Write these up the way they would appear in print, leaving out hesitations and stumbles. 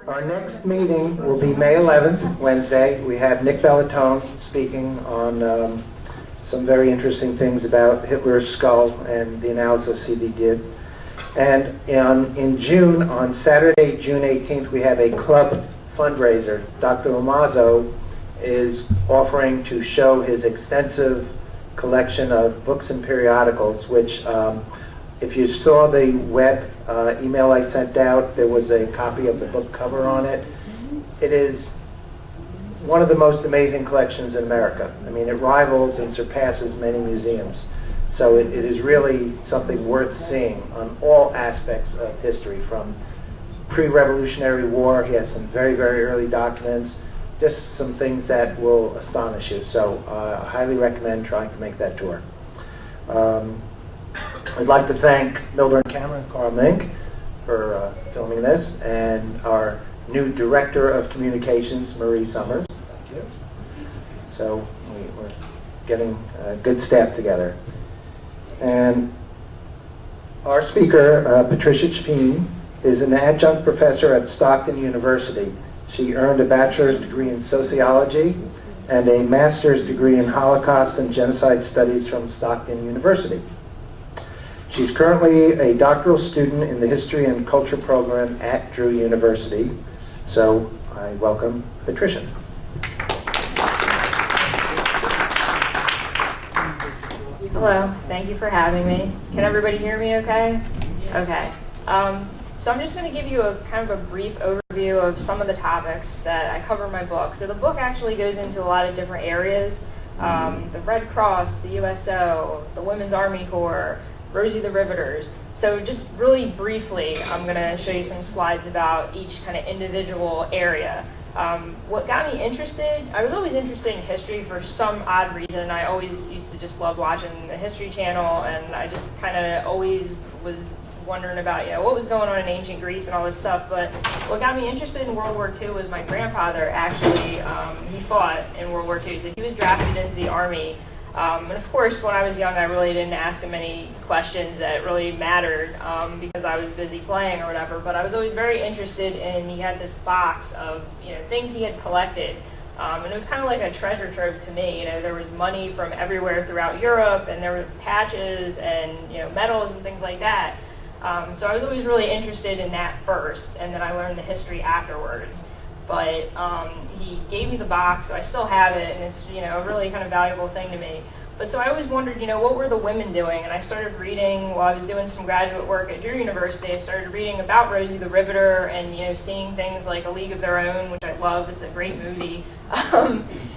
Our next meeting will be May 11th, Wednesday. We have Nick Bellatone speaking on some very interesting things about Hitler's skull and the analysis he did. And in June, on Saturday, June 18th, we have a club fundraiser. Dr. Umazo is offering to show his extensive collection of books and periodicals, which if you saw the web email I sent out, there was a copy of the book cover on it. It is one of the most amazing collections in America. I mean, it rivals and surpasses many museums. So it is really something worth seeing on all aspects of history, from pre-Revolutionary War. He has some very, very early documents, just some things that will astonish you. So I highly recommend trying to make that tour. I'd like to thank Millburn Camera and Carl Mink for filming this, and our new Director of Communications, Marie Summers. Thank you. So we're getting good staff together. And our speaker, Patricia Chappine, is an adjunct professor at Stockton University. She earned a bachelor's degree in sociology and a master's degree in Holocaust and Genocide Studies from Stockton University. She's currently a doctoral student in the History and Culture program at Drew University. So I welcome Patricia. Hello, thank you for having me. Can everybody hear me okay? Okay. So I'm just going to give you a kind of a brief overview of some of the topics that I cover in my book. So the book actually goes into a lot of different areas. The Red Cross, the USO, the Women's Army Corps, Rosie the Riveters. So just really briefly, I'm going to show you some slides about each kind of individual area. What got me interested, I was always interested in history for some odd reason. I always used to just love watching the History Channel, and I just kind of always was wondering about, what was going on in ancient Greece and all this stuff. But what got me interested in World War II was my grandfather actually, he fought in World War II, so he was drafted into the Army. And of course, when I was young, I really didn't ask him any questions that really mattered because I was busy playing or whatever. But I was always very interested in, he had this box of things he had collected. And it was kind of like a treasure trove to me. There was money from everywhere throughout Europe, and there were patches and medals and things like that. So I was always really interested in that first, and then I learned the history afterwards. But he gave me the box, so I still have it, and it's a really kind of valuable thing to me. But so I always wondered, what were the women doing? And I started reading while I was doing some graduate work at Drew University. I started reading about Rosie the Riveter and seeing things like A League of Their Own, which I love. It's a great movie.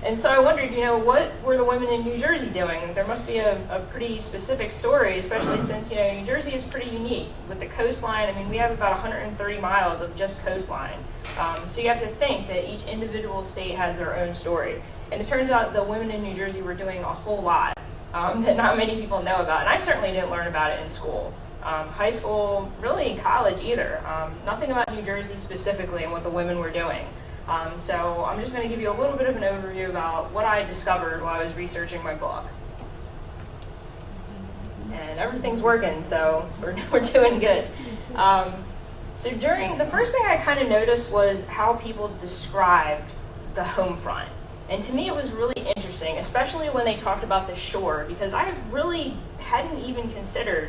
And so I wondered, what were the women in New Jersey doing? There must be a pretty specific story, especially since New Jersey is pretty unique with the coastline. I mean, we have about 130 miles of just coastline. So you have to think that each individual state has their own story. And it turns out the women in New Jersey were doing a whole lot that not many people know about. And I certainly didn't learn about it in school. High school, really college either. Nothing about New Jersey specifically and what the women were doing. So I'm just going to give you a little bit of an overview about what I discovered while I was researching my book. And everything's working, so we're doing good. So the first thing I kind of noticed was how people described the home front. And to me it was really interesting, especially when they talked about the shore, because I really hadn't even considered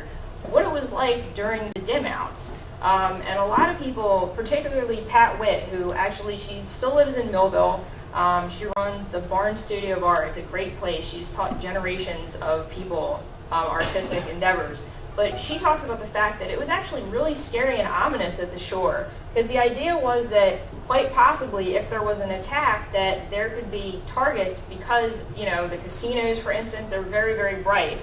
what it was like during the dim outs. And a lot of people, particularly Pat Witt, who actually, she still lives in Millville. She runs the Barn Studio of Art. It's a great place. She's taught generations of people artistic endeavors. But she talks about the fact that it was actually really scary and ominous at the shore, because the idea was that quite possibly if there was an attack that there could be targets because, the casinos, for instance, they're very, very bright.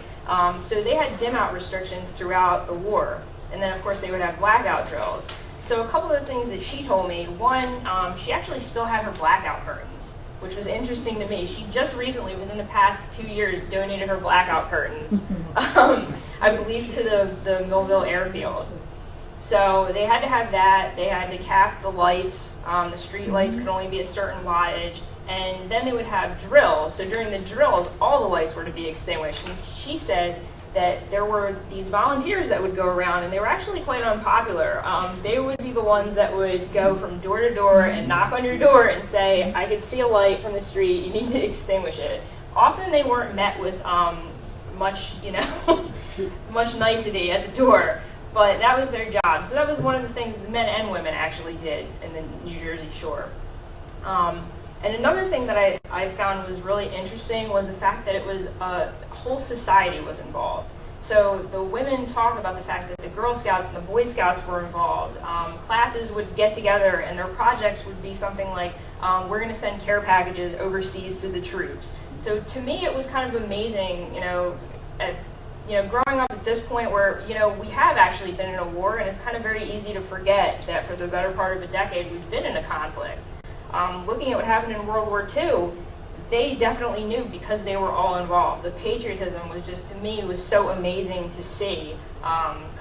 So they had dim out restrictions throughout the war. And then, of course, they would have blackout drills. So a couple of things that she told me. One, she actually still had her blackout curtains, which was interesting to me. She just recently, within the past 2 years, donated her blackout curtains, I believe, to the Millville airfield. So they had to have that. They had to cap the lights. The street lights could only be a certain wattage. And then they would have drills. So during the drills, all the lights were to be extinguished. And she said that there were these volunteers that would go around, and they were actually quite unpopular. They would be the ones that would go from door to door and knock on your door and say, I could see a light from the street, you need to extinguish it. Often they weren't met with much, much nicety at the door, but that was their job. So that was one of the things the men and women actually did in the New Jersey shore. And another thing that I found was really interesting was the fact that it was a whole society was involved. So the women talk about the fact that the Girl Scouts and the Boy Scouts were involved. Classes would get together and their projects would be something like, we're going to send care packages overseas to the troops. So to me it was kind of amazing, growing up at this point where, we have actually been in a war, and it's kind of very easy to forget that for the better part of a decade we've been in a conflict. Looking at what happened in World War II, they definitely knew because they were all involved. The patriotism was just, to me, was so amazing to see.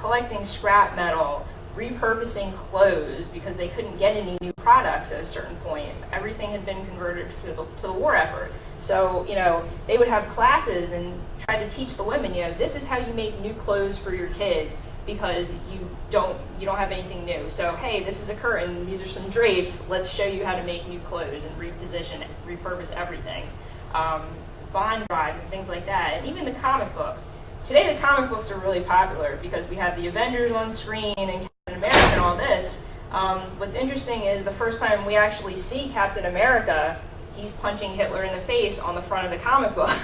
Collecting scrap metal, repurposing clothes because they couldn't get any new products at a certain point. Everything had been converted to the war effort. So, they would have classes and try to teach the women, this is how you make new clothes for your kids because you don't have anything new. So, hey, this is a curtain, these are some drapes, let's show you how to make new clothes and reposition, repurpose everything. Bond drives and things like that, and even the comic books. Today the comic books are really popular because we have the Avengers on screen and Captain America and all this. What's interesting is the first time we actually see Captain America, he's punching Hitler in the face on the front of the comic book.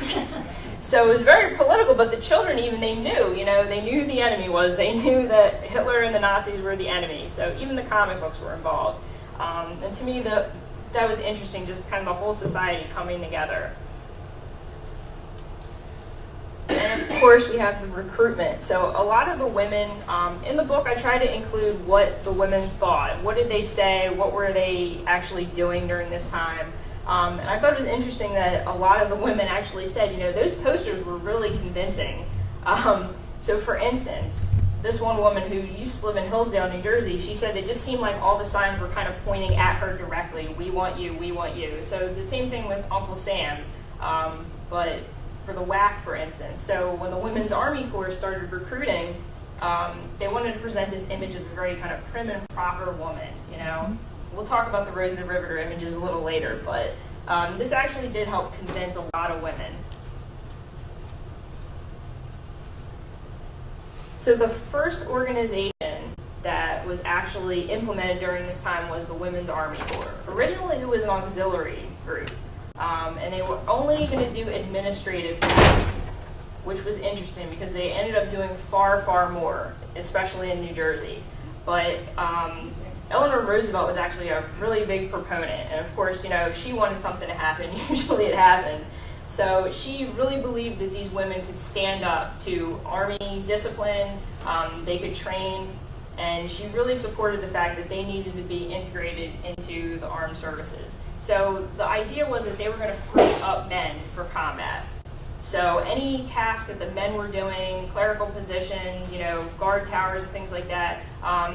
So it was very political, but the children even, they knew who the enemy was. They knew that Hitler and the Nazis were the enemy. So even the comic books were involved. And to me, that was interesting, just kind of the whole society coming together. And of course, we have the recruitment. So a lot of the women, in the book, I try to include what the women thought. What did they say? What were they actually doing during this time? And I thought it was interesting that a lot of the women actually said, those posters were really convincing. So for instance, this one woman who used to live in Hillsdale, New Jersey, she said it just seemed like all the signs were kind of pointing at her directly. We want you, we want you. So the same thing with Uncle Sam, but for the WWII, for instance. So when the Women's Army Corps started recruiting, they wanted to present this image of a very kind of prim and proper woman, We'll talk about the Rose of the Riveter images a little later, but this actually did help convince a lot of women. So the first organization that was actually implemented during this time was the Women's Army Corps. Originally it was an auxiliary group, and they were only going to do administrative tasks, which was interesting because they ended up doing far, far more, especially in New Jersey. But Eleanor Roosevelt was actually a really big proponent, and of course, if she wanted something to happen, usually it happened. So she really believed that these women could stand up to Army discipline, they could train, and she really supported the fact that they needed to be integrated into the armed services. So the idea was that they were going to free up men for combat. So any task that the men were doing, clerical positions, guard towers and things like that,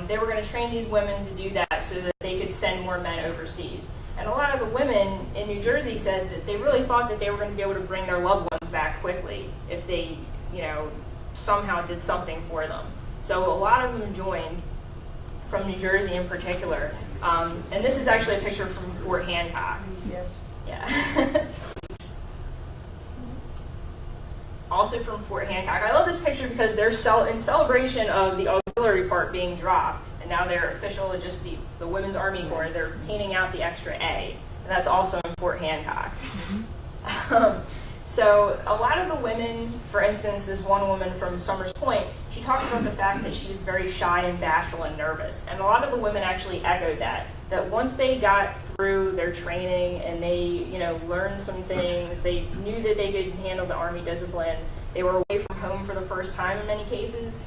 they were going to train these women to do that so that they could send more men overseas. And a lot of the women in New Jersey said that they really thought that they were going to be able to bring their loved ones back quickly if they, somehow did something for them. So a lot of them joined from New Jersey in particular. And this is actually a picture from Fort Hancock. Yes. Yeah. Also from Fort Hancock. I love this picture because they're in celebration of the auxiliary part being dropped, and now they're official, just the Women's Army Corps, they're painting out the extra A, and that's also in Fort Hancock. So a lot of the women, for instance, this one woman from Summers Point, she talks about the fact that she was very shy and bashful and nervous, and a lot of the women actually echoed that once they got through their training and they, learned some things, they knew that they could handle the Army discipline, they were away from home for the first time in many cases,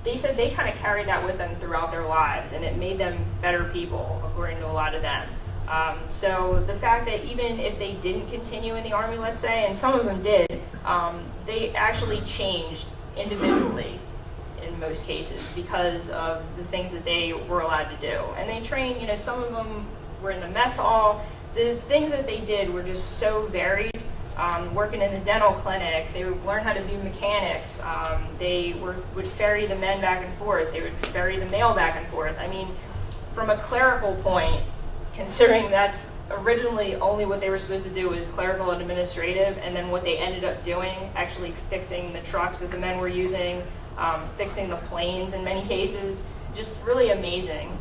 they said they kind of carried that with them throughout their lives, and it made them better people, according to a lot of them. So the fact that even if they didn't continue in the Army, let's say, and some of them did, they actually changed individually in most cases because of the things that they were allowed to do. And they trained, some of them were in the mess hall. The things that they did were just so varied. working in the dental clinic. They would learn how to be mechanics. They would ferry the men back and forth. They would ferry the mail back and forth. I mean, from a clerical point, considering that's originally only what they were supposed to do was clerical and administrative, and then what they ended up doing, actually fixing the trucks that the men were using, fixing the planes in many cases, just really amazing.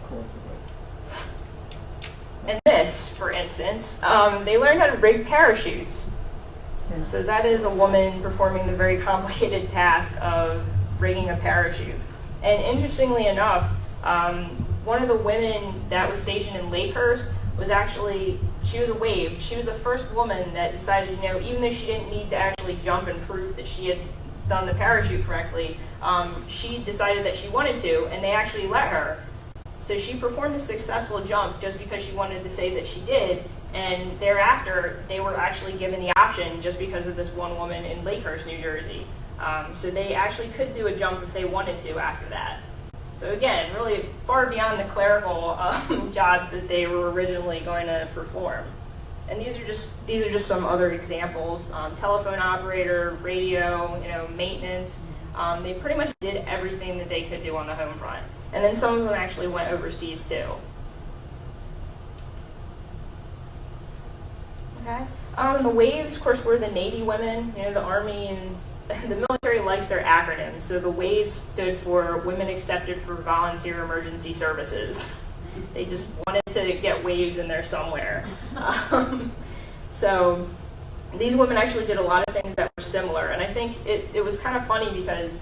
And this, for instance, they learned how to rig parachutes. And so that is a woman performing the very complicated task of rigging a parachute. And interestingly enough, one of the women that was stationed in Lakehurst was actually, she was a wave. She was the first woman that decided, you know, even though she didn't need to actually jump and prove that she had done the parachute correctly, she decided that she wanted to, and they actually let her. So she performed a successful jump just because she wanted to say that she did, and thereafter they were actually given the option just because of this one woman in Lakehurst, New Jersey. So they actually could do a jump if they wanted to after that. So again, really far beyond the clerical jobs that they were originally going to perform. And these are just some other examples. Telephone operator, radio, you know, maintenance. They pretty much did everything that they could do on the home front. And then some of them actually went overseas too. Okay. The WAVES, of course, were the Navy women. You know, the Army and the military likes their acronyms. So the WAVES stood for Women Accepted for Volunteer Emergency Services. They just wanted to get waves in there somewhere. So these women actually did a lot of things that were similar. And I think it was kind of funny because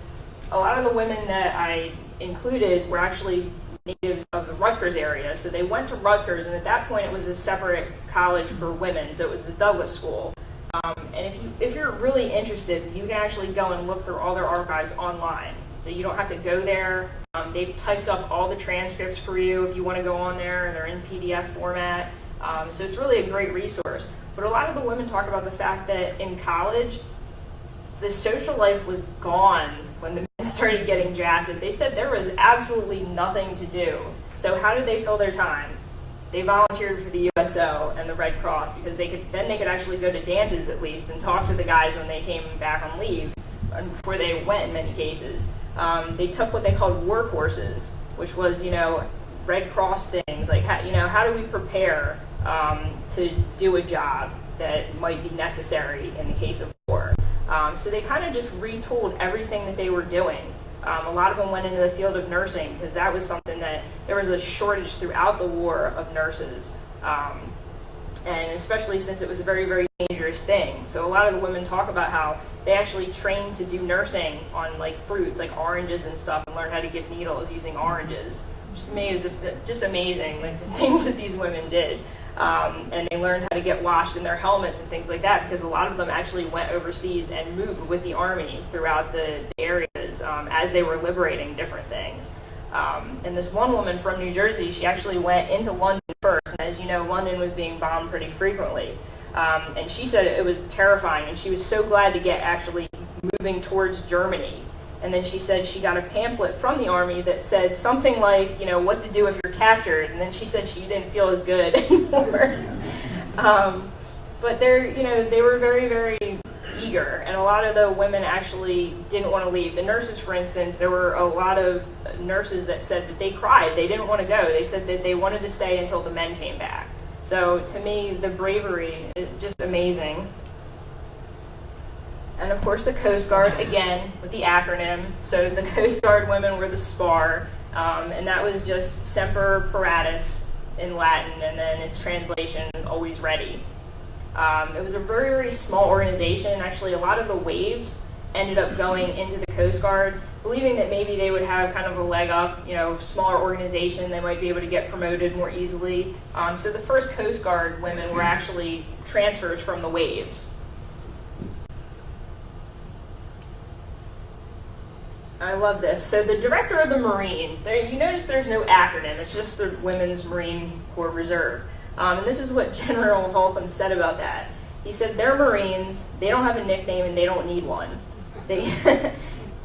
a lot of the women that I included were actually natives of the Rutgers area. So they went to Rutgers, and at that point it was a separate college for women, so it was the Douglas School. And if you're really interested, you can actually go and look through all their archives online. So you don't have to go there. They've typed up all the transcripts for you if you want to go on there, and they're in PDF format. So it's really a great resource. But a lot of the women talk about the fact that in college, the social life was gone when the men started getting drafted. They said there was absolutely nothing to do. So how did they fill their time? They volunteered for the USO and the Red Cross because they could actually go to dances at least and talk to the guys when they came back on leave, before they went in many cases. They took what they called war courses, which was, you know, Red Cross things, like how do we prepare to do a job that might be necessary in the case of war. So they kind of just retooled everything that they were doing. A lot of them went into the field of nursing because that was something that there was a shortage throughout the war of nurses. And especially since it was a very, very dangerous thing. So a lot of the women talk about how they actually trained to do nursing on like fruits, like oranges and stuff, and learn how to give needles using oranges. Which to me is just amazing, like the things that these women did. And they learned how to get washed in their helmets and things like that because a lot of them actually went overseas and moved with the Army throughout the areas as they were liberating different things. And this one woman from New Jersey, she actually went into London first, and as you know, London was being bombed pretty frequently. And she said it was terrifying, and she was so glad to get actually moving towards Germany. And then she said she got a pamphlet from the Army that said something like, you know, what to do if you're captured. And then she said she didn't feel as good anymore. But they were very, very eager. And a lot of the women actually didn't want to leave. The nurses, for instance, there were a lot of nurses that said that they cried. They didn't want to go. They said that they wanted to stay until the men came back. So to me, the bravery is just amazing. And of course the Coast Guard, again, with the acronym. So the Coast Guard women were the SPAR, and that was just Semper Paratus in Latin, and then its translation, always ready. It was a very, very small organization. Actually, a lot of the waves ended up going into the Coast Guard, believing that maybe they would have kind of a leg up, you know, smaller organization, they might be able to get promoted more easily. So the first Coast Guard women were actually transfers from the waves. I love this. So the director of the Marines, you notice there's no acronym, it's just the Women's Marine Corps Reserve. And this is what General Holcomb said about that. He said, they're Marines, they don't have a nickname and they don't need one. They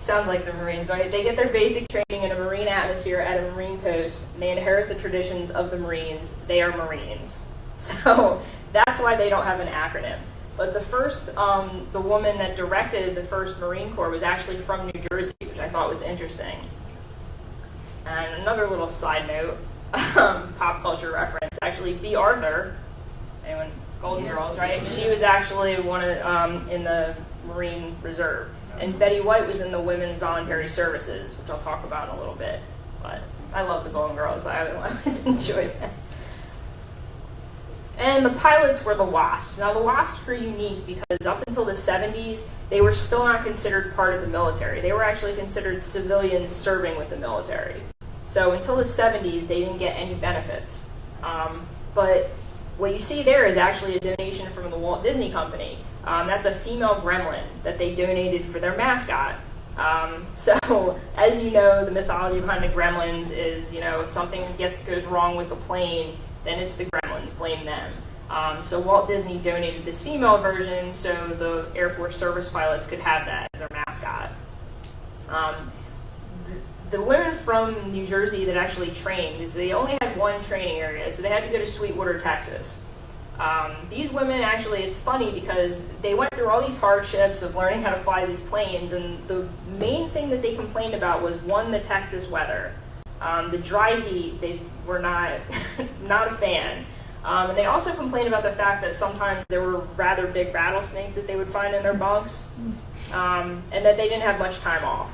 sounds like the Marines, right? They get their basic training in a Marine atmosphere at a Marine post, and they inherit the traditions of the Marines. They are Marines. So that's why they don't have an acronym. But the woman that directed the first Marine Corps was actually from New Jersey, which I thought was interesting. And another little side note, pop culture reference, actually, B. Arthur, anyone, Golden Girls, right? She was actually one of, in the Marine Reserve. And Betty White was in the Women's Voluntary Services, which I'll talk about in a little bit. But I love the Golden Girls. I always enjoyed them. And the pilots were the WASPs. Now, the WASPs were unique because up until the 70s, they were still not considered part of the military. They were actually considered civilians serving with the military. So until the 70s, they didn't get any benefits. But what you see there is actually a donation from the Walt Disney Company. That's a female gremlin that they donated for their mascot. So, as you know, the mythology behind the gremlins is, if something goes wrong with the plane, then it's the gremlins, blame them. So Walt Disney donated this female version so the Air Force service pilots could have that as their mascot. The women from New Jersey that actually trained, because they only had one training area, so they had to go to Sweetwater, Texas. These women actually, it's funny because they went through all these hardships of learning how to fly these planes, and the main thing that they complained about was, one, the Texas weather. The dry heat, they were not a fan. And they also complained about the fact that sometimes there were rather big rattlesnakes that they would find in their bunks, and that they didn't have much time off.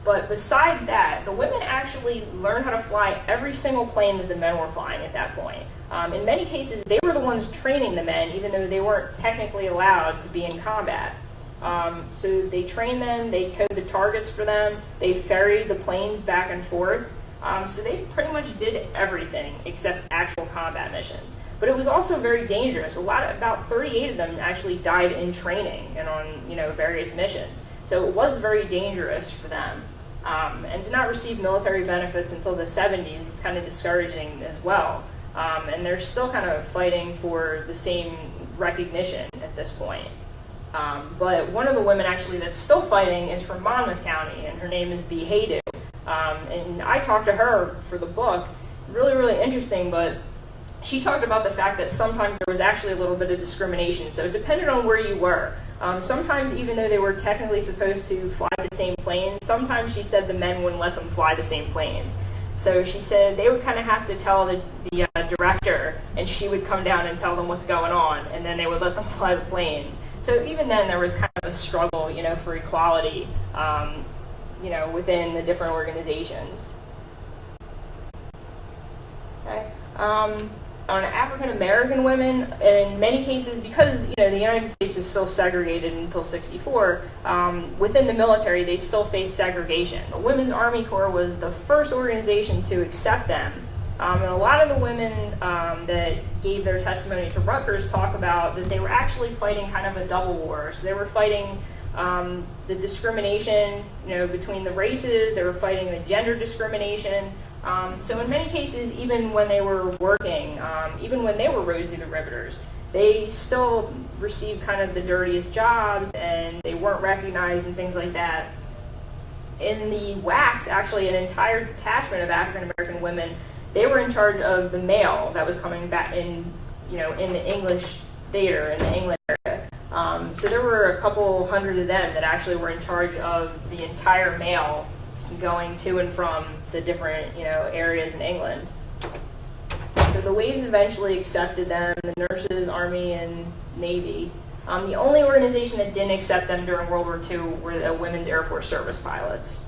But besides that, the women actually learned how to fly every single plane that the men were flying at that point. In many cases, they were the ones training the men, even though they weren't technically allowed to be in combat. So they trained them, they towed the targets for them, they ferried the planes back and forth. So they pretty much did everything except actual combat missions. But it was also very dangerous. About 38 of them actually died in training and on various missions. So it was very dangerous for them. And did not receive military benefits until the 70s. It's kind of discouraging as well. And they're still kind of fighting for the same recognition at this point. But one of the women actually that's still fighting is from Monmouth County, and her name is Bee Haydu. And I talked to her for the book, really, really interesting, but she talked about the fact that sometimes there was actually a little bit of discrimination. So it depended on where you were. Sometimes, even though they were technically supposed to fly the same planes, sometimes she said the men wouldn't let them fly the same planes. So she said they would kind of have to tell the director, and she would come down and tell them what's going on, and then they would let them fly the planes. So even then, there was kind of a struggle, for equality, within the different organizations. Okay. On African American women, in many cases, because the United States was still segregated until '64, within the military they still faced segregation. The Women's Army Corps was the first organization to accept them, and a lot of the women that gave their testimony to Rutgers talk about that they were actually fighting kind of a double war. So they were fighting the discrimination, between the races. They were fighting the gender discrimination. So in many cases, even when they were working, even when they were Rosie the Riveters, they still received kind of the dirtiest jobs, and they weren't recognized and things like that. In the WACs, actually, an entire detachment of African American women, they were in charge of the mail that was coming back in, in the English theater in the England area. So there were a couple hundred of them that actually were in charge of the entire mail going to and from the different, areas in England. So the Waves eventually accepted them, the nurses, Army, and Navy. The only organization that didn't accept them during World War II were the Women's Air Force Service pilots.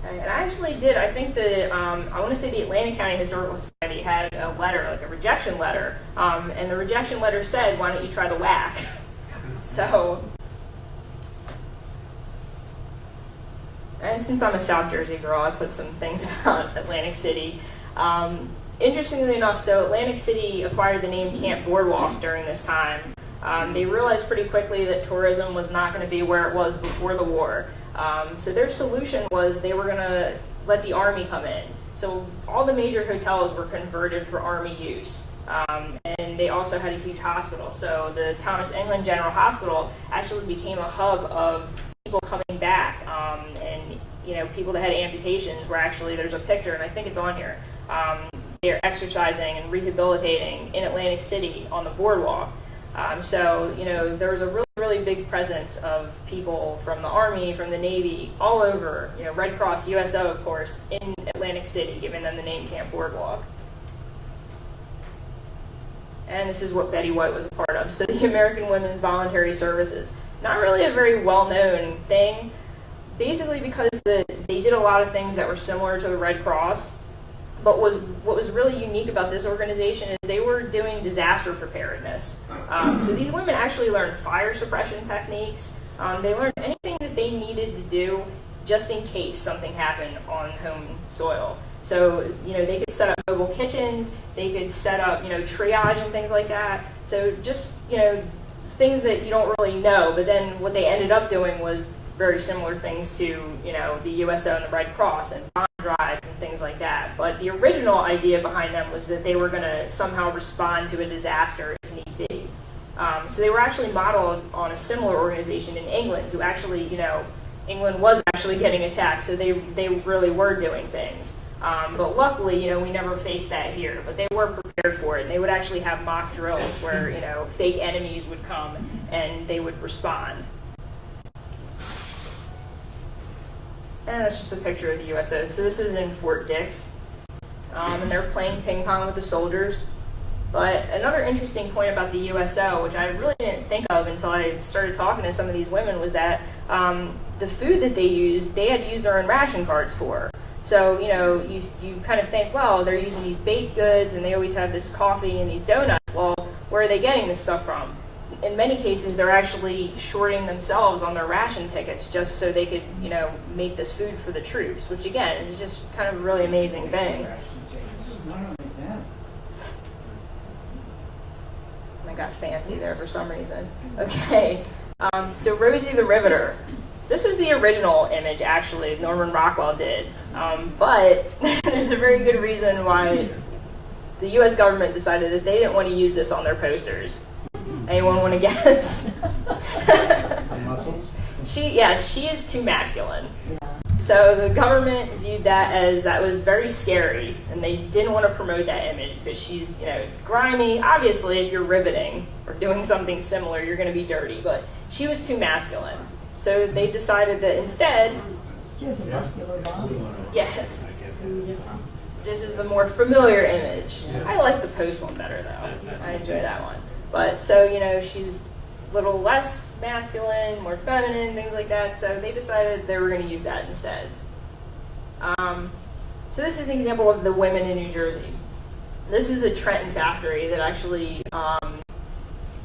Okay, and I actually did, I think I want to say the Atlantic County Historical Society had a letter, like a rejection letter, and the rejection letter said, why don't you try the WAC? So, and since I'm a South Jersey girl, I put some things about Atlantic City. Interestingly enough, so Atlantic City acquired the name Camp Boardwalk during this time. They realized pretty quickly that tourism was not going to be where it was before the war. So their solution was they were going to let the Army come in. So all the major hotels were converted for Army use. And they also had a huge hospital. So the Thomas England General Hospital actually became a hub of people coming back. And people that had amputations were actually, there's a picture, and I think it's on here. They're exercising and rehabilitating in Atlantic City on the boardwalk. So, there was a really, really big presence of people from the Army, from the Navy, all over, Red Cross, USO, of course, in Atlantic City, giving them the name Camp Boardwalk. And this is what Betty White was a part of. So the American Women's Voluntary Services. Not really a very well-known thing, basically because they did a lot of things that were similar to the Red Cross. But what was really unique about this organization is they were doing disaster preparedness. So these women actually learned fire suppression techniques. They learned anything that they needed to do just in case something happened on home soil. So, they could set up mobile kitchens, they could set up, triage and things like that. So just, things that you don't really know, but then what they ended up doing was very similar things to, the USO and the Red Cross and bond drives and things like that. But the original idea behind them was that they were going to somehow respond to a disaster if need be. So they were actually modeled on a similar organization in England who actually, England was actually getting attacked, so they really were doing things. But luckily, we never faced that here, but they were prepared for it. And they would actually have mock drills where, fake enemies would come and they would respond. And that's just a picture of the USO. So this is in Fort Dix. And they're playing ping pong with the soldiers. But another interesting point about the USO, which I really didn't think of until I started talking to some of these women, was that the food that they used, they had used their own ration cards for. So, you kind of think, well, they're using these baked goods and they always have this coffee and these donuts. Well, where are they getting this stuff from? In many cases, they're actually shorting themselves on their ration tickets just so they could, make this food for the troops, which again is just kind of a really amazing thing. I got fancy there for some reason. Okay, so Rosie the Riveter. This was the original image, actually, Norman Rockwell did. But there's a very good reason why the U.S. government decided that they didn't want to use this on their posters. Anyone want to guess? Muscles? She is too masculine. So the government viewed that was very scary, and they didn't want to promote that image because she's, grimy. Obviously, if you're riveting or doing something similar, you're going to be dirty, but she was too masculine. So they decided that instead, She has a muscular body. yes, this is the more familiar image. I like the Post one better, though. I enjoy that one. But so, she's a little less masculine, more feminine, things like that. So they decided they were going to use that instead. So this is an example of the women in New Jersey. This is a Trenton factory that actually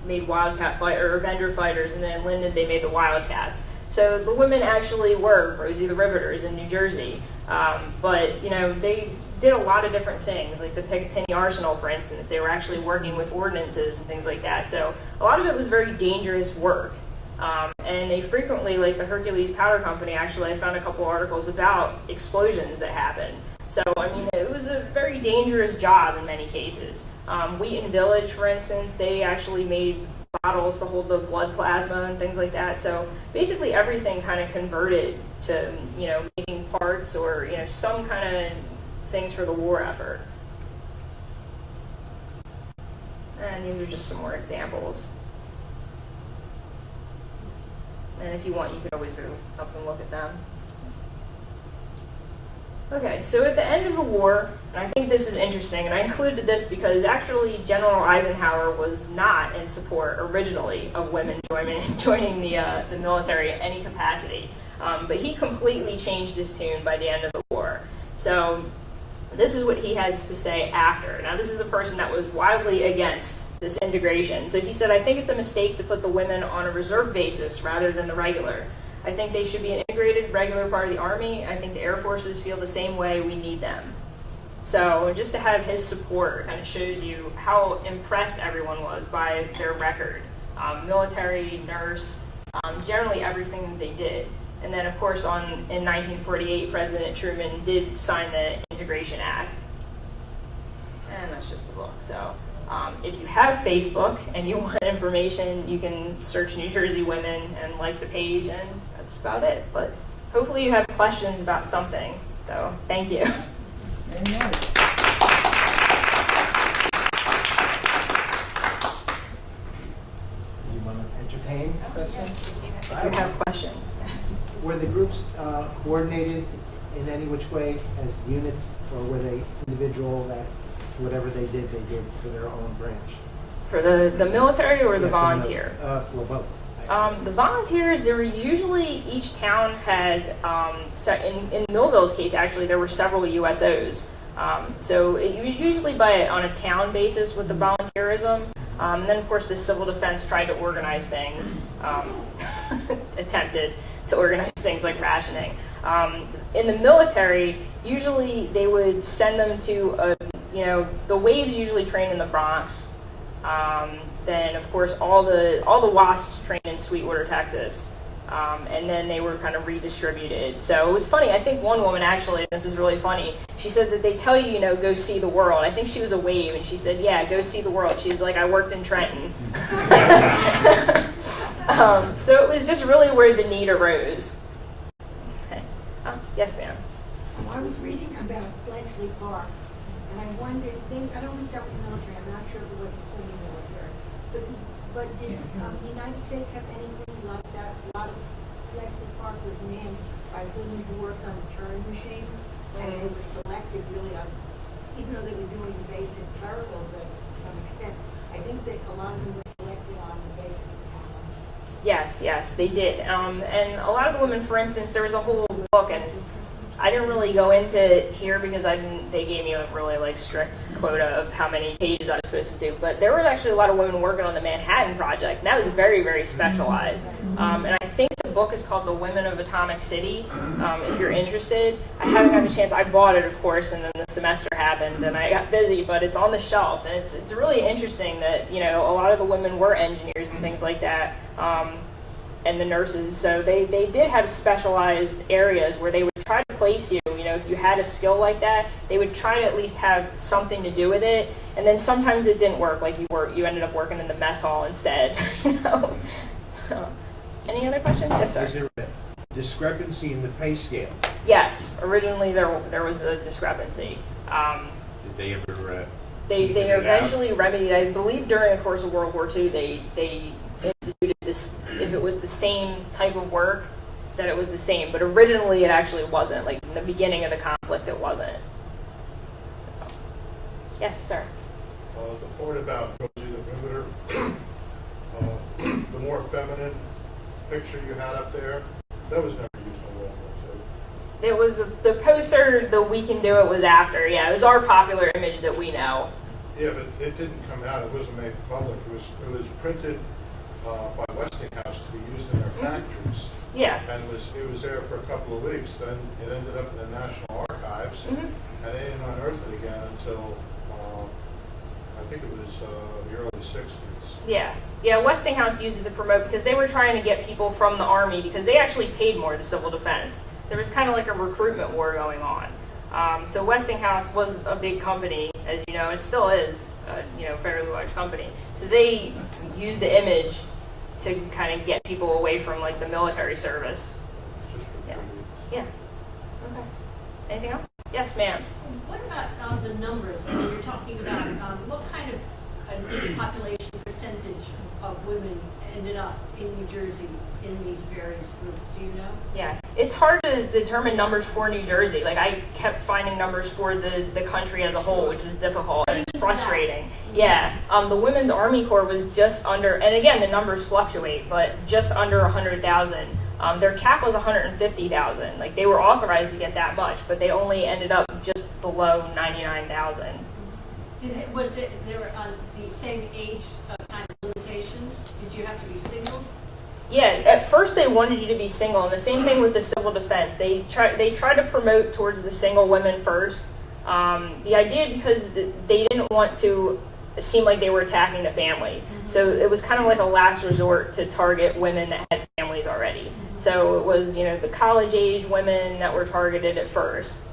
made Wildcat or Avenger fighters, and then in Linden they made the Wildcats. So the women actually were Rosie the Riveters in New Jersey. But, they did a lot of different things, like the Picatinny Arsenal, for instance. They were actually working with ordnances and things like that. So a lot of it was very dangerous work. And they frequently, like the Hercules Powder Company, actually, I found a couple articles about explosions that happened. So, it was a very dangerous job in many cases. Wheaton Village, for instance, they actually made bottles to hold the blood plasma and things like that. So basically everything kind of converted to, making parts or, some kind of things for the war effort. And these are just some more examples. And if you want, you can always go up and look at them. Okay, so at the end of the war, and I think this is interesting, and I included this because actually General Eisenhower was not in support originally of women joining the military in any capacity, but he completely changed his tune by the end of the war. So this is what he has to say after. Now this is a person that was wildly against this integration. So he said, "I think it's a mistake to put the women on a reserve basis rather than the regular. I think they should be an integrated, regular part of the Army. I think the Air Forces feel the same way. We need them." So just to have his support kind of shows you how impressed everyone was by their record. Military, nurse, generally everything that they did. And then, of course, in 1948, President Truman did sign the Integration Act. And that's just the book. So if you have Facebook and you want information, you can search New Jersey Women and like the page, and that's about it. But hopefully you have questions about something. So thank you. Very nice. question? If you have questions. Were the groups coordinated in any which way as units, or were they individual that whatever they did for their own branch? For the military or the Yeah, volunteer? For both. The volunteers, there was usually, each town had, in Millville's case, actually, there were several USOs. So it was usually on a town basis with the volunteerism. And then, of course, the civil defense tried to organize things, attempted to organize things like rationing. In the military, usually they would send them to, the WWIIs usually train in the Bronx. Then, of course, all the WASPs trained in Sweetwater, Texas. And then they were kind of redistributed. So it was funny. I think one woman actually, and this is really funny, she said that they tell you, go see the world. I think she was a WWII, and she said, yeah, go see the world. She's like, I worked in Trenton. So it was just really where the need arose. Okay. Yes, ma'am. I was reading about Bletchley Park, and I wondered, I don't think that was military, I'm not sure if it was a semi-military, but did the United States have anything like that? A lot of Bletchley Park was manned by women who worked on turn machines, and they were selected really on, even though they were doing basic clerical things to some extent, I think that a lot of them were selected on the basis of talent. Yes, they did. And a lot of the women, for instance, there was a whole book, and I didn't really go into it here because they gave me a really strict quota of how many pages I was supposed to do. But there were actually a lot of women working on the Manhattan Project, and that was very, very specialized. And I think the book is called The Women of Atomic City, if you're interested. I haven't had a chance. I bought it, of course, and then the semester happened, and I got busy, but it's on the shelf. And it's really interesting that, a lot of the women were engineers and things like that. And the nurses, so they did have specialized areas where they would try to place you, if you had a skill like that, they would try to at least have something to do with it, and then sometimes it didn't work, like you ended up working in the mess hall instead, So, any other questions? Yes, sir. Is there a discrepancy in the pay scale? Yes, originally there was a discrepancy. Did they ever They even it out? eventually remedied, I believe during the course of World War II, they instituted this, if it was the same type of work, that it was the same, but originally it actually wasn't. Like in the beginning of the conflict, it wasn't. So. Yes, sir. The part about Rosie the Riveter, the more feminine picture you had up there, that was never used in World War II. It was the poster, the We Can Do It was after. Yeah, it was our popular image that we know. Yeah, but it didn't come out. It wasn't made public. It was printed by Westinghouse to be used in their factories. Yeah. And it was there for a couple of weeks. Then it ended up in the National Archives, and they didn't unearth it again until I think it was the early 60s. Yeah, Westinghouse used it to promote because they were trying to get people from the Army because they actually paid more to civil defense. There was kind of like a recruitment war going on. So Westinghouse was a big company, as you know, it still is a fairly large company. So they used the image to kind of get people away from like the military service. Just for Yeah. 3 weeks. Yeah. Okay. Anything else? Yes, ma'am. What about the numbers? When you're talking about what kind of population percentage of women ended up in New Jersey in these various groups? Do you know? Yeah, it's hard to determine numbers for New Jersey. Like I kept finding numbers for the country as a whole, which was difficult and it's frustrating. Yeah, the Women's Army Corps was just under, and again the numbers fluctuate, but just under 100,000. Their cap was 150,000. Like they were authorized to get that much, but they only ended up just below 99,000. Was it they were on the same age kind of limitations? Did you have to be single? Yeah, at first they wanted you to be single, and the same thing with the civil defense. They try to promote towards the single women first. The idea because they didn't want to seem like they were attacking the family. So it was kind of like a last resort to target women that had families already. So it was, the college age women that were targeted at first.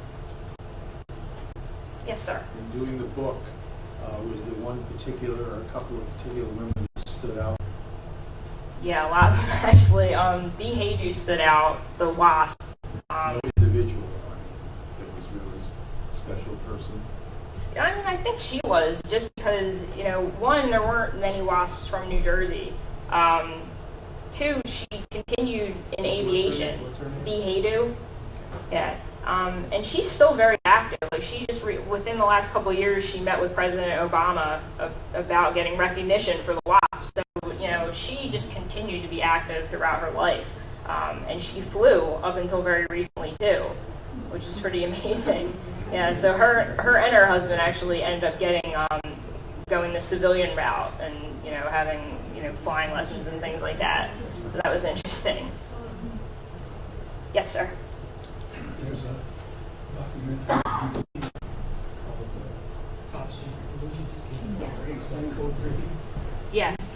Yes, sir. In doing the book, was there one particular or a couple of particular women that stood out? Yeah, a lot of them actually. B. Hayju stood out, the WASP. No individual that was really a special person? I mean, I think she was, just because, one, there weren't many WASPs from New Jersey. two, she continued in aviation. What's her name? Behadu. Yeah. And she's still very active. Like she just within the last couple of years, she met with President Obama about getting recognition for the WASP. So you know, she just continued to be active throughout her life, and she flew up until very recently too, which is pretty amazing. Yeah. So her and her husband actually ended up getting going the civilian route and you know having flying lessons and things like that. So that was interesting. Yes, sir. There's a documentary called Top Secret Religions. Yes. Code Breaking. Yes. It's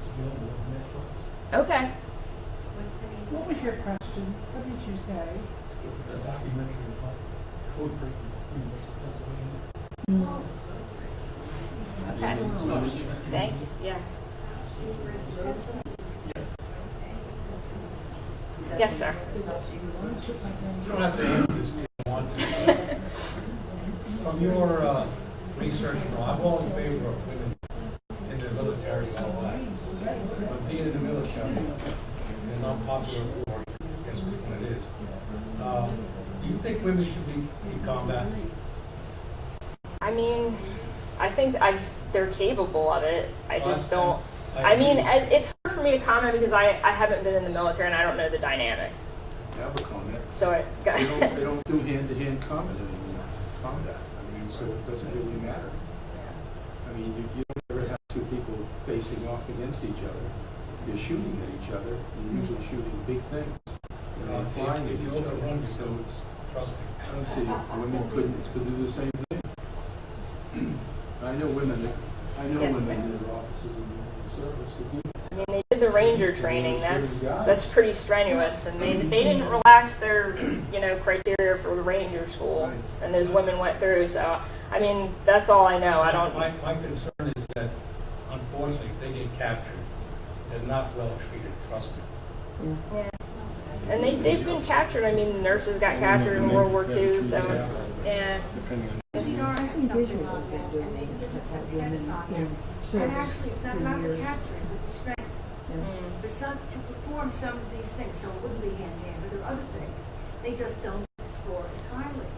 available on Netflix. Okay. What was your question? What did you say? A documentary about code breaking in Pennsylvania. Okay. Thank you. Yes. Yes, sir. You don't have to answer this if you don't want to. From your research, I'm all in favor of women in the military all life. But being in the military is an unpopular war, I guess which one it is. Do you think women should be in combat? I mean, I think they're capable of it. I just don't. I mean, it's hard for me to comment because I haven't been in the military and I don't know the dynamic. I have a comment. So They don't do hand-to-hand combat anymore. Combat. I mean, so it doesn't really matter. I mean, you don't ever have two people facing off against each other. You're shooting at each other. You're usually shooting big things. You're flying at If each you look other. around, So it's, trust me. I don't see women could do the same thing. I know women that Yes, women ma'am. in their offices and service that do. I mean, they did the Ranger training. That's pretty strenuous, and they didn't relax their criteria for the Ranger school, and those women went through. So I mean, that's all I know. I don't. My concern is that, unfortunately, if they get captured, they're not well treated, trust me. Yeah. And they've been captured. I mean, the nurses got captured in World War II, so it's yeah. SAR has something on that, and they give it some tests on that. And actually, it's not about the capturing, but the strength. But to perform some of these things, so it wouldn't be hand-to-hand, but there are other things, they just don't score as highly.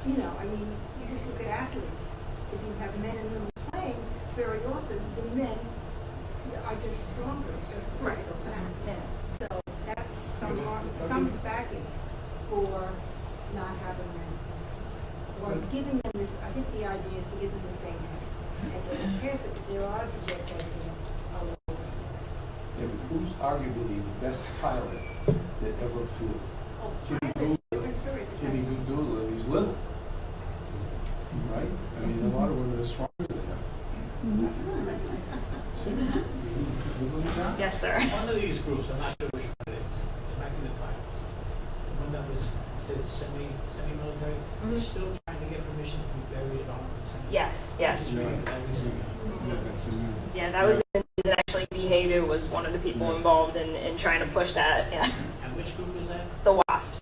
You know, I mean, you just look at athletes. If you have men and women playing, very often the men are just stronger. It's just a physical fact. So that's some backing for not having them, or giving them this. I think the idea is to give them the same test and they pass it. There are to get testing a little. Yeah, but who's arguably the best pilot that ever flew? Oh, Jimmy pilots, Doolittle. different story. It Jimmy depends. Doolittle, he's little, right? I mean, a lot of women are stronger than him. Seriously. Yes, sir. One of these groups, I'm not sure which one it is, it might be the pilots. The one that was considered semi-military, they're still trying to get permission to be buried at Arlington Cemetery. Yes. I Yeah. just read that recently. Yeah. That was in the news, and actually, Behadu was one of the people involved in trying to push that. Yeah. And which group was that? The WASPs.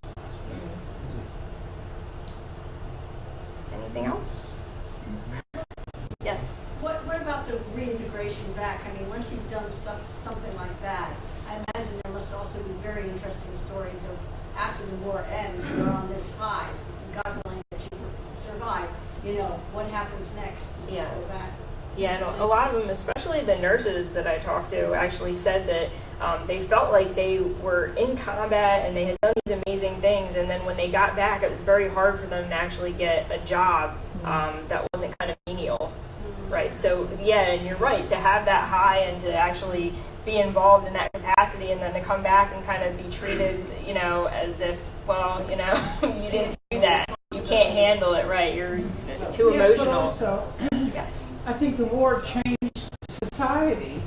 Anything else? Yes. What about the reintegration back? I mean, once you've done something like that, I imagine there must also be very interesting stories of after the war ends, you're on this high, God willing that you survive, what happens next? Yeah. Go back. Yeah, and a lot of them, especially the nurses that I talked to, actually said that they felt like they were in combat and they had done these amazing things, and then when they got back, it was very hard for them to actually get a job that wasn't kind of menial, right? So, yeah, and you're right, to have that high and to actually be involved in that capacity and then to come back and kind of be treated, as if, well, you didn't do that. You can't handle it, right? You're too emotional. Yes, but also, Yes. I think the war changed society.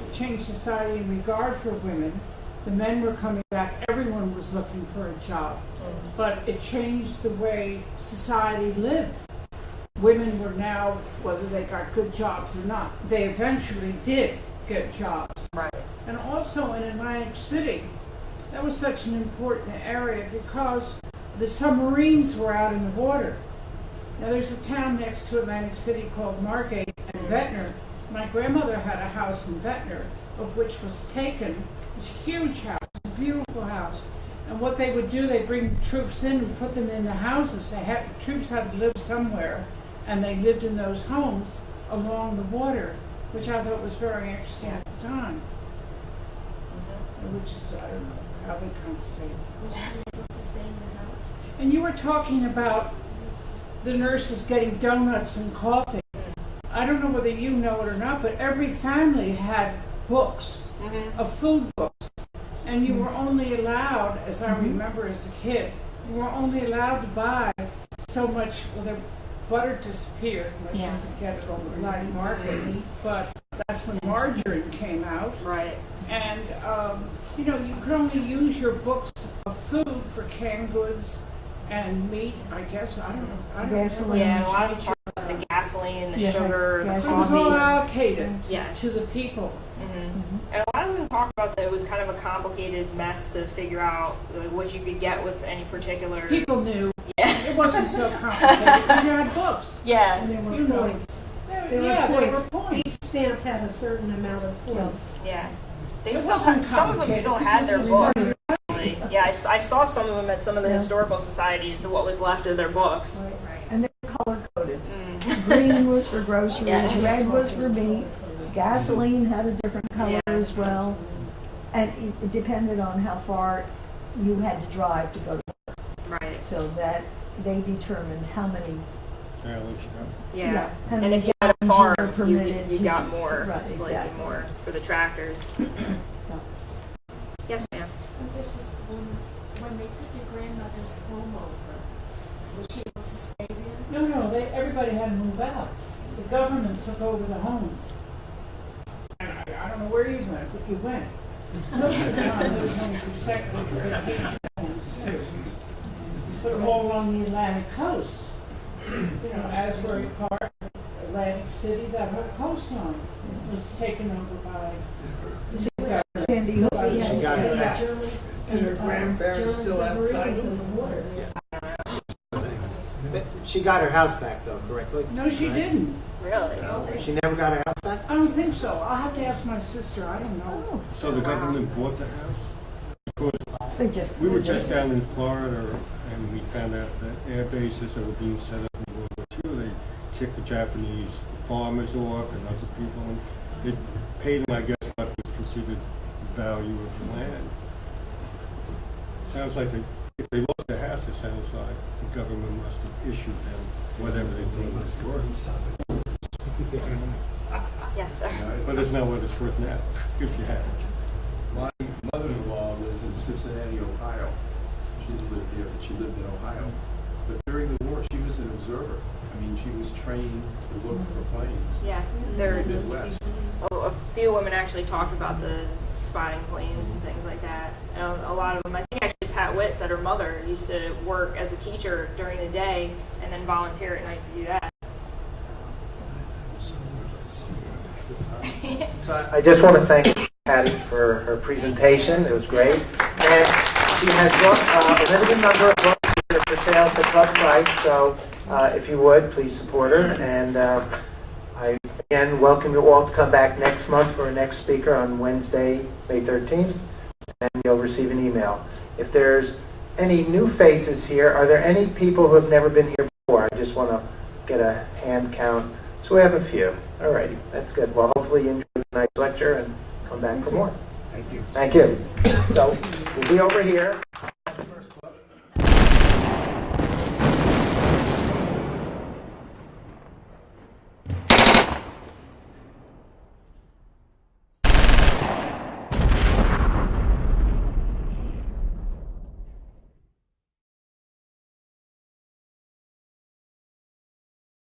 It changed society in regard for women. The men were coming back. Everyone was looking for a job. But it changed the way society lived. Women were now, whether they got good jobs or not, they eventually did get jobs. Right. And also in Atlantic City, that was such an important area because the submarines were out in the water. Now there's a town next to Atlantic City called Margate and Ventnor. My grandmother had a house in Ventnor, of which was taken. It was a huge house, a beautiful house. And what they would do, they bring troops in and put them in the houses. The troops had to live somewhere, and they lived in those homes along the water, which I thought was very interesting at the time. Which is, I don't know how they compensate. Was you able to stay in the house? And you were talking about the nurses getting donuts and coffee. I don't know whether you know it or not, but every family had books, of food books. And you were only allowed, as I remember as a kid, you were only allowed to buy so much, well, the butter disappeared unless you could get it on the black market. But that's when margarine came out. Right. And, you know, you could only use your books of food for canned goods and meat, I guess. I don't know. Gasoline. Yeah, a lot of talk about the gasoline, the sugar, the It was all coffee. allocated Yes. to the people. And a lot of them talk about that it was kind of a complicated mess to figure out what you could get with any particular. People knew. Yeah. It wasn't so complicated because you had books. Yeah. And there were You know. points. There were points. Each stamp had a certain amount of points. Yeah. They It still wasn't had, some of them still complicated. had their It was books. Actually. Yeah, I saw some of them at some of the historical societies, what was left of their books. And they were color coded. Mm. Green was for groceries, Yes. red was for meat, gasoline had a different color Yeah. as well. And it depended on how far you had to drive to go to work. Right. So that they determined how many. Yeah. how And many if you had a gallons farm, were permitted you to- got more, Right, slightly exactly. more for the tractors. Yes, ma'am. This is when they took your grandmother's home over, was she able to stay there? No, everybody had to move out. The government took over the homes. And I don't know where you went, but you went. Most of the time, those homes were secondary vacation homes too. But all along the Atlantic coast. You know, Asbury Park, Atlantic City, that whole coastline was taken over by. Sandy Hook. She got it back. And her grandparents still have title? She got her house back though, correctly? No, she didn't. Really? She never got her house back? I don't think so. I'll have to ask my sister. I don't know. So the government bought the house? Because They just. we were just down in Florida and we found out that air bases that were being set up in World War II, they kicked the Japanese farmers off and other people, and they paid them, I guess, what was considered value of the land. Sounds like if they lost their house, it sounds like the government must have issued them whatever they thought it was worth. Yes, sir. But it's not what it's worth now, if you had it. My mother-in-law lives in Cincinnati, Ohio. She lived here, she lived in Ohio. But during the war, she was an observer. I mean, she was trained to look for planes. Yes, In there. the Midwest. A few women actually talked about the spotting planes and things like that. And a lot of them, I think actually Pat Witt said her mother used to work as a teacher during the day and then volunteer at night to do that. So I just want to thank Patty for her presentation. It was great. And she has a limited number of books that are for sale at the club price, so if you would, please support her. And I again welcome you all to come back next month for our next speaker on Wednesday, May 13th, and you'll receive an email. If there's any new faces here, are there any people who have never been here before? I just want to get a hand count. So we have a few. All righty, that's good. Well, hopefully you enjoyed tonight's lecture and come back for more. Thank you. Thank you. So we'll be over here.